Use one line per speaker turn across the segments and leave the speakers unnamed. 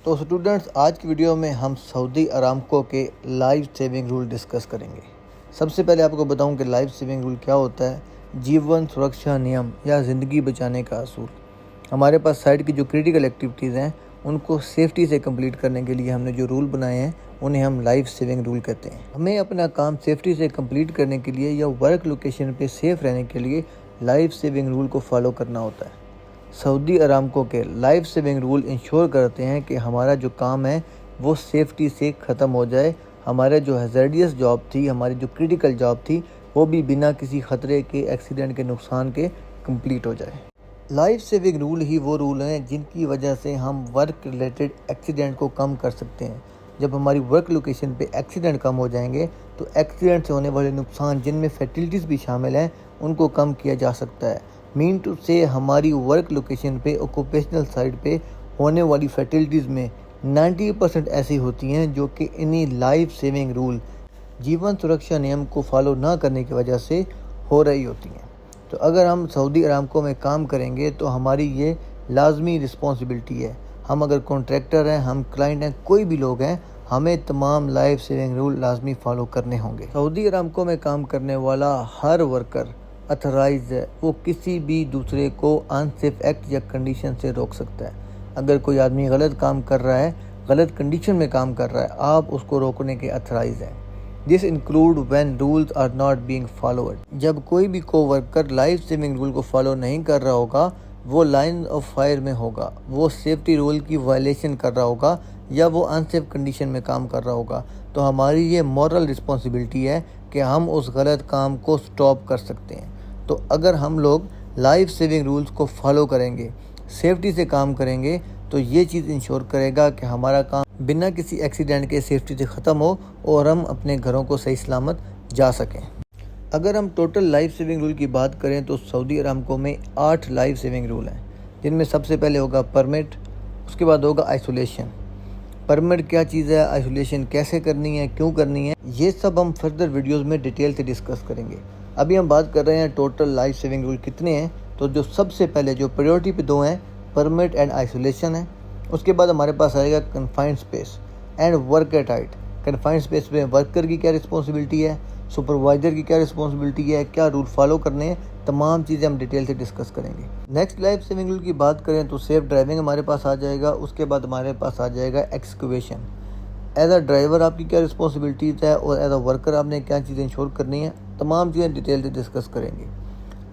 तो स्टूडेंट्स, आज की वीडियो में हम सऊदी अरामको के लाइफ सेविंग रूल डिस्कस करेंगे। सबसे पहले आपको बताऊं कि लाइफ सेविंग रूल क्या होता है। जीवन सुरक्षा नियम या ज़िंदगी बचाने का असूल। हमारे पास साइट की जो क्रिटिकल एक्टिविटीज़ हैं उनको सेफ्टी से कंप्लीट करने के लिए हमने जो रूल बनाए हैं उन्हें हम लाइफ सेविंग रूल कहते हैं। हमें अपना काम सेफ्टी से कंप्लीट करने के लिए या वर्क लोकेशन पे सेफ रहने के लिए लाइफ सेविंग रूल को फॉलो करना होता है। सऊदी अरामको के लाइफ सेविंग रूल इंश्योर करते हैं कि हमारा जो काम है वो सेफ्टी से ख़त्म हो जाए। हमारे जो हैज़ार्डियस जॉब थी, हमारी जो क्रिटिकल जॉब थी, वो भी बिना किसी ख़तरे के, एक्सीडेंट के, नुकसान के कंप्लीट हो जाए। लाइफ सेविंग रूल ही वो रूल हैं जिनकी वजह से हम वर्क रिलेटेड एक्सीडेंट को कम कर सकते हैं। जब हमारी वर्क लोकेशन पे एक्सीडेंट कम हो जाएंगे तो एक्सीडेंट से होने वाले नुकसान, जिनमें फैटिलिटीज़ भी शामिल हैं, उनको कम किया जा सकता है। मीन टू से हमारी वर्क लोकेशन पे, ऑक्यूपेशनल साइट पे होने वाली फैटिलिटीज़ में 90% ऐसी होती हैं जो कि इन्हीं लाइफ सेविंग रूल, जीवन सुरक्षा नियम को फॉलो ना करने की वजह से हो रही होती हैं। तो अगर हम सऊदी अरामको में काम करेंगे तो हमारी ये लाजमी रिस्पॉन्सिबिलिटी है। हम अगर कॉन्ट्रैक्टर हैं, हम क्लाइंट हैं, कोई भी लोग हैं, हमें तमाम लाइफ सेविंग रूल लाजमी फॉलो करने होंगे। सऊदी अरामको में काम करने वाला हर वर्कर अथराइज है। वो किसी भी दूसरे को अनसेफ एक्ट या कंडीशन से रोक सकता है। अगर कोई आदमी गलत काम कर रहा है, गलत कंडीशन में काम कर रहा है, आप उसको रोकने के अथराइज हैं। This include when rules are not being followed. जब कोई भी कोवर्कर लाइफ सेविंग रूल को फॉलो नहीं कर रहा होगा, वो लाइन ऑफ फायर में होगा, वो सेफ्टी रूल की वायलेशन कर रहा होगा या वो अनसेफ कंडीशन में काम कर रहा होगा, तो हमारी ये मॉरल रिस्पॉन्सिबिलिटी है कि हम उस गलत काम को स्टॉप कर सकते हैं। तो अगर हम लोग लाइफ सेविंग रूल्स को फॉलो करेंगे, सेफ्टी से काम करेंगे, तो ये चीज़ इंश्योर करेगा कि हमारा काम बिना किसी एक्सीडेंट के सेफ्टी से ख़त्म हो और हम अपने घरों को सही सलामत जा सकें। अगर हम टोटल लाइफ सेविंग रूल की बात करें तो सऊदी अरामको में 8 लाइफ सेविंग रूल हैं, जिनमें सबसे पहले होगा परमिट, उसके बाद होगा आइसोलेशन। परमिट क्या चीज़ है, आइसोलेशन कैसे करनी है, क्यों करनी है, ये सब हम फर्दर वीडियोज़ में डिटेल से डिस्कस करेंगे। अभी हम बात कर रहे हैं टोटल लाइफ सेविंग रूल कितने हैं। तो जो सबसे पहले जो प्रायोरिटी पे 2 हैं, परमिट एंड आइसोलेशन है। उसके बाद हमारे पास आएगा confined space and work at height. Confined space में वर्कर की क्या रिस्पॉन्सिबिलिटी है, सुपरवाइजर की क्या रिस्पॉन्सिबिलिटी है, क्या रूल फॉलो करने हैं, तमाम चीज़ें हम डिटेल से डिस्कस करेंगे। नेक्स्ट लाइफ सेविंग रूल की बात करें तो सेफ ड्राइविंग हमारे पास आ जाएगा। उसके बाद हमारे पास आ जाएगा एक्सक्यूवेशन। एज अ ड्राइवर आपकी क्या रिस्पॉन्सिबिलिटीज़ है और एज अ वर्कर आपने क्या चीज़ें इंश्योर करनी है, तमाम चीज़ें डिटेल से डिस्कस करेंगे।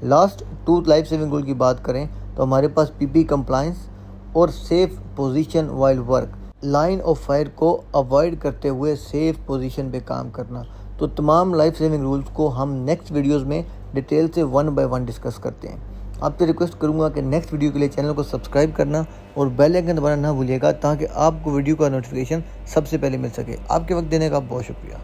लास्ट 2 लाइफ सेविंग रूल की बात करें तो हमारे पास पीपी कंप्लायंस और safe position while work, line of fire को अवॉइड करते हुए सेफ पोजीशन पे काम करना। तो तमाम लाइफ सेविंग रूल्स को हम नेक्स्ट वीडियोस में डिटेल से 1 बाय 1 डिस्कस करते हैं। आपसे रिक्वेस्ट करूंगा कि नेक्स्ट वीडियो के लिए चैनल को सब्सक्राइब करना और बेल आइकन दबाना ना भूलिएगा, ताकि आपको वीडियो का नोटिफिकेशन सबसे पहले मिल सके। आपके वक्त देने का बहुत शुक्रिया।